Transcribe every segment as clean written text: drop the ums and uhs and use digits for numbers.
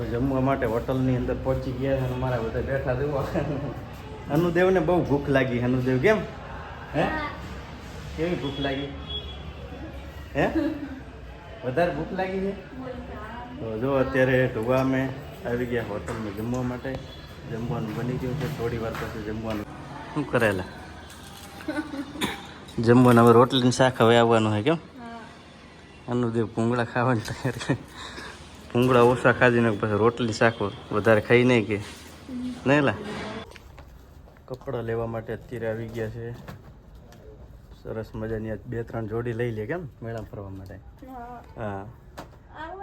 તો જમવા માટે હોટલની અંદર પહોંચી ગયા છે અને અમારા બધા બેઠા દેવા. અનુદેવને બહુ ભૂખ લાગી. અનુદેવ કેમ હે કેવી ભૂખ લાગી હે વધારે ભૂખ લાગી છે? તો જો અત્યારે ઢોવા અમે આવી ગયા હોટલમાં જમવા માટે. જમવાનું બની ગયું છે. થોડી વાર પછી જમવાનું શું કરેલા જમવાનું હવે રોટલીને શાક હવે આવવાનું છે. કેમ અનુદેવ ભૂંગળા ખાવાની તૈયાર. ભૂંગળા ઓછા ખાધીને પછી રોટલી શાક વધારે ખાઈ નહીં કે નહીં લા. કપડાં લેવા માટે અત્યારે આવી ગયા છે. સરસ મજાની આજ 2-3 જોડી લઈ લે. કેમ મેળા ફરવા માટે? હા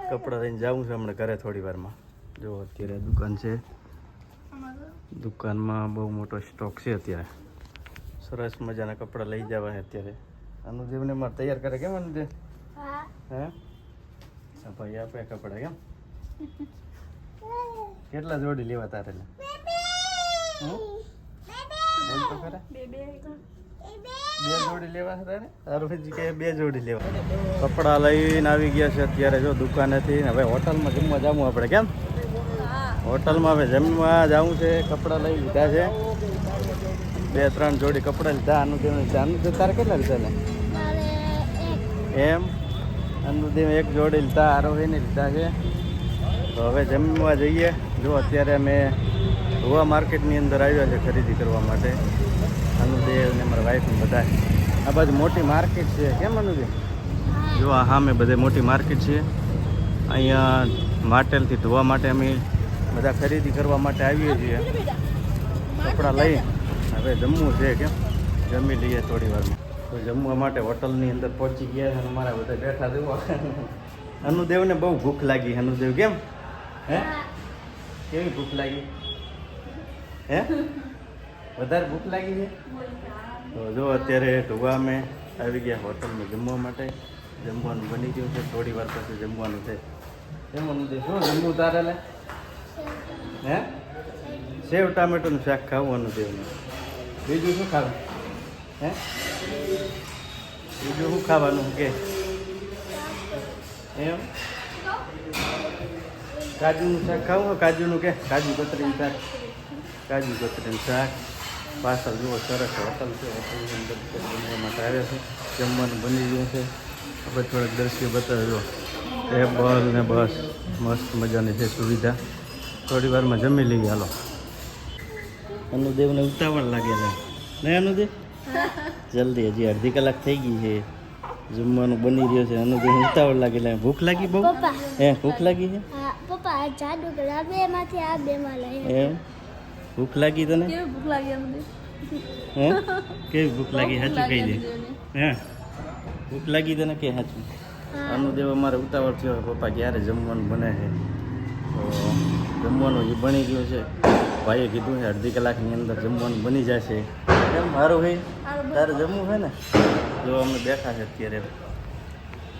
કપડાં લઈને જાઉં છું હમણાં ઘરે થોડી વારમાં. જો અત્યારે દુકાન છે. દુકાનમાં બહુ મોટો સ્ટોક છે અત્યારે. સરસ મજાના કપડાં લઈ જવા છે અત્યારે. અનુદેવને મારે તૈયાર કરે. કેમ અનુદેવ? હે ભાઈ આપે કપડા. કેમ કેટલા જોડી લેવા તારે? બે જોડી લેવા છે તારે? તારું હજી કે 2 જોડી લેવા. કપડા લઈને આવી ગયા છે અત્યારે જો દુકાનેથી. હવે હોટલમાં જમવા જવું આપણે. કેમ હોટલમાં હવે જમવા જવું છે. કપડાં લઈ લીધા છે. 2-3 જોડી કપડાં લીધા. અનુદેવ તારે કેટલા લીધા ને? એમ અનુદેવ 1 જોડી લીધા. આરોહીને લીધા છે. તો હવે જમવા જઈએ. જો અત્યારે અમે ધોવા માર્કેટની અંદર આવ્યા છે ખરીદી કરવા માટે. અનુદેવ ને મારા વાઈફ ને બધા. આ બાજુ મોટી માર્કેટ છે. કેમ અનુદેવ? જો આ સામે બધે મોટી માર્કેટ છે. અહીંયા માટેલથી ધોવા માટે અમે બધા ખરીદી કરવા માટે આવીએ છીએ. કપડાં લઈ હવે જમવું છે. કેમ જમી લઈએ થોડી વારમાં. તો જમવા માટે હોટલની અંદર પહોંચી ગયા છે અને અમારા બધા બેઠા દેવા. અનુદેવને બહુ ભૂખ લાગી. અનુદેવ કેમ હે કેવી ભૂખ લાગી હે વધારે ભૂખ લાગી છે? તો જો અત્યારે ઢોવા અમે આવી ગયા હોટલમાં જમવા માટે. જમવાનું બની ગયું છે. થોડી વાર પછી જમવાનું છે. કેમ અનુદેવ શું જમવું તારે? લે હે સેવ ટામેટોનું શાક ખાવું અનુદેવને. બીજું શું ખાવું હે? બીજું શું ખાવાનું કે એમ? કાજુનું શાક ખાવું? કાજુનું કે કાજુ કતરીનું શાક? કાજુ કતરીનું શાક. પાછળ જુઓ સરસ હોટલ છે. હોટલની અંદર જમવા માટે આવ્યા છે. જમવાનું બની ગયું છે. આપણે થોડાક દ્રશ્યો બતાવ્યો. ટેબલ ને બસ મસ્ત મજાની છે સુવિધા. થોડી વારમાં જમી લઈએ. હાલો અનુદેવને ઉતાવળ લાગે છે નહીં અનુદેવ? જલ્દી હજી અડધી કલાક થઈ ગઈ છે. જમવાનું બની રહ્યો છે. અનુદેવ ઉતાવળ લાગે છે. ભૂખ લાગી બહુ? હે ભૂખ લાગી છે? પપ્પા જાદુ કરા બેમાંથી આ બેમાં લઈ. એમ ભૂખ લાગી તને? કેવી ભૂખ લાગી અમને? હે કેવી ભૂખ લાગી? સાચું કહી દે. હે ભૂખ લાગી તને કે સાચું? અનુદેવ અમારે ઉતાવળ થયો. પપ્પા ક્યારે જમવાનું બને છે? તો જમવાનું જે બની ગયું છે. ભાઈએ કીધું છે અડધી કલાકની અંદર જમવાનું બની જશે. કેમ સારું ભાઈ તારે જમવું છે ને? જો અમે બેઠા છે અત્યારે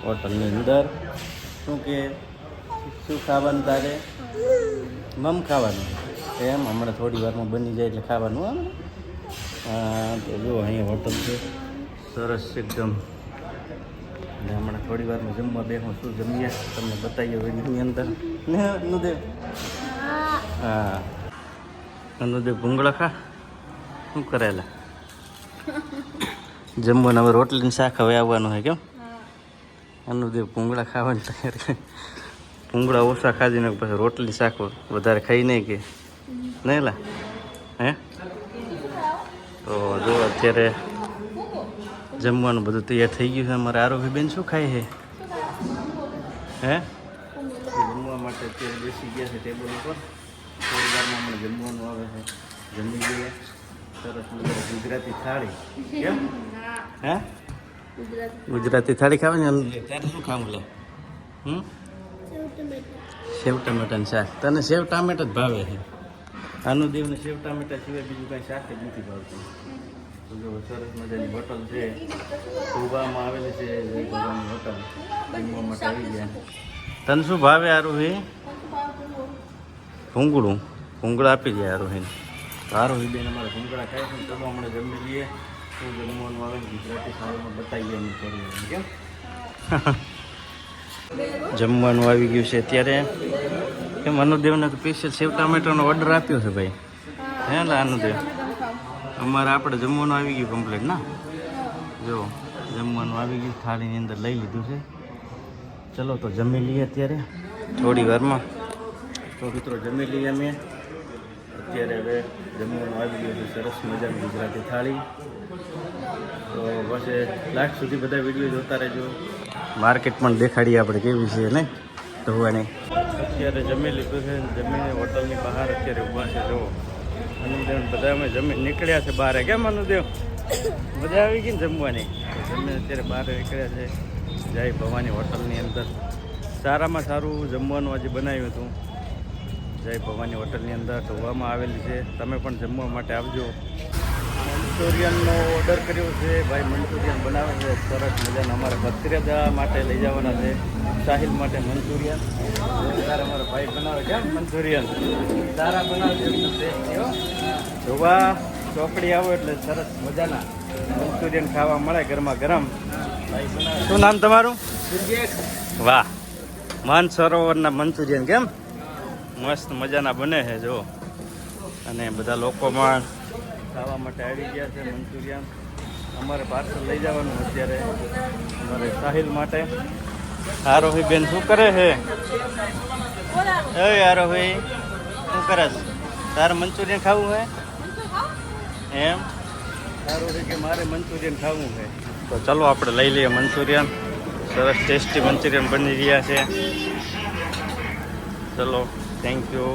હોટલની અંદર. શું કે શું ખાવાનું તારે? મમ ખાવાનું એમ? હમણાં થોડી વારમાં બની જાય એટલે ખાવાનું. હા તો જો અહીંયા હોટલ છે સરસ એકદમ. એટલે હમણાં થોડી વારમાં જમવા બેસું. શું જમીએ તમને બતાવીએ વિડીયોની અંદર ને અનુદેવ? હા અનુદેવ ભૂંગળા ખા. શું કરેલા જમવાનું હવે રોટલીને શાક હવે આવવાનું છે. કેમ અનુદેવ ભૂંગળા ખાવાની તૈયાર. ભૂંગળા ઓછા ખાધીને પછી રોટલી શાક વધારે ખાઈ નહીં કે નહીં લા. હે તો જો અત્યારે જમવાનું બધું તૈયાર થઈ ગયું છે. અમારે આરોહીબેન શું ખાય છે? હે જમવા માટે અત્યારે બેસી ગયા છે ટેબલ ઉપર. થોડી વારમાં અમને જમવાનું આવે છે. જમી લઈએ. સરસ ગુજરાતી થાળી. કેમ હે ગુજરાતી થાળી ખાવાની? ત્યારે શું ખાવું લે? સેવ ટામેટાનું શાક. તને સેવ ટામેટા જ ભાવે છે? અનુદેવને સેવ ટામેટા સિવાય બીજું કાંઈ શાક જ નથી ભાવતું. તો જો સરસ મજાની હોટલ છે. ધોવામાં આવેલી છે ભગવાનની હોટલ. જમવા માટે આવી ગયા. તને શું ભાવે આરોહી? ભૂંગળું ભૂંગળા આપી દે આરોહીને. આરોહી બેન અમારે ભૂંગળા ખાય છે. ચલો હમણાં જમી લઈએ. શું જમવાનું આવે ગુજરાતી ખાવામાં બતાવીએ અમે થોડી. કેમ જમવાનું આવી ગયું છે અત્યારે. કે મનુદેવને તો સ્પેશિયલ સેવ ટામેટાનો ઓર્ડર આપ્યો છે ભાઈ. હે લા અનુદેવ, અમારે આપણે જમવાનું આવી ગયું કમ્પ્લીટ ના. જો જમવાનું આવી ગયું, થાળીની અંદર લઈ લીધું છે. ચલો તો જમી લઈએ અત્યારે થોડી વારમાં. તો મિત્રો જમી લઈએ અમે અત્યારે. હવે જમવાનું આવી ગયું છે સરસ મજાની ગુજરાતી થાળી. તો બસ લાસ્ટ સુધી બધા વિડીયો જોતા રહેજો. માર્કેટ પણ દેખાડીએ આપણે કેવી છે ને ધોવાની. અત્યારે જમી લીધું છે, જમીને હોટલની બહાર અત્યારે ઊભા છે. જો અનુદેવ બધા અમે જમી નીકળ્યા છે બહાર. કેમ અનુદેવ, મજા આવી ગઈ ને જમવાની? જમીને અત્યારે બહાર નીકળ્યા છે જય ભવાની હોટલની અંદર. સારામાં સારું જમવાનું આજે બનાવ્યું હતું જય ભવાની હોટલની અંદર ધોવામાં આવેલી છે. તમે પણ જમવા માટે આવજો. મંચુરિયનનો ઓર્ડર કર્યો છે ભાઈ. મંચુરિયન બનાવે છે સરસ મજાના. અમારા ભત્રીજા માટે લઈ જવાના છે, સાહિલ માટે મંચુરિયન. ત્યારે અમારા ભાઈ બનાવે કેમ મંચુરિયન સારા બનાવે છે. જોવા ચોકડી આવો એટલે સરસ મજાના મંચુરિયન ખાવા મળે ગરમા ગરમ. ભાઈ બનાવે. શું નામ તમારું? વાહ, માનસરોવરના મંચુરિયન કેમ મસ્ત મજાના બને છે જો. અને બધા લોકોમાં ખાવા માટે આવી ગયા છે મંચુરિયન. અમારે પાર્સલ લઈ જવાનું અત્યારે અમારે સાહિલ માટે. આરોહી બેન શું કરે છે? આરોહી શું કરે છે? તારે મંચુરિયન ખાવું છે એમ? આરોહી કે મારે મંચુરિયન ખાવું છે. તો ચલો આપણે લઈ લઈએ મંચુરિયન. સરસ ટેસ્ટી મંચુરિયન બની રહ્યા છે. ચલો, થેન્ક યુ.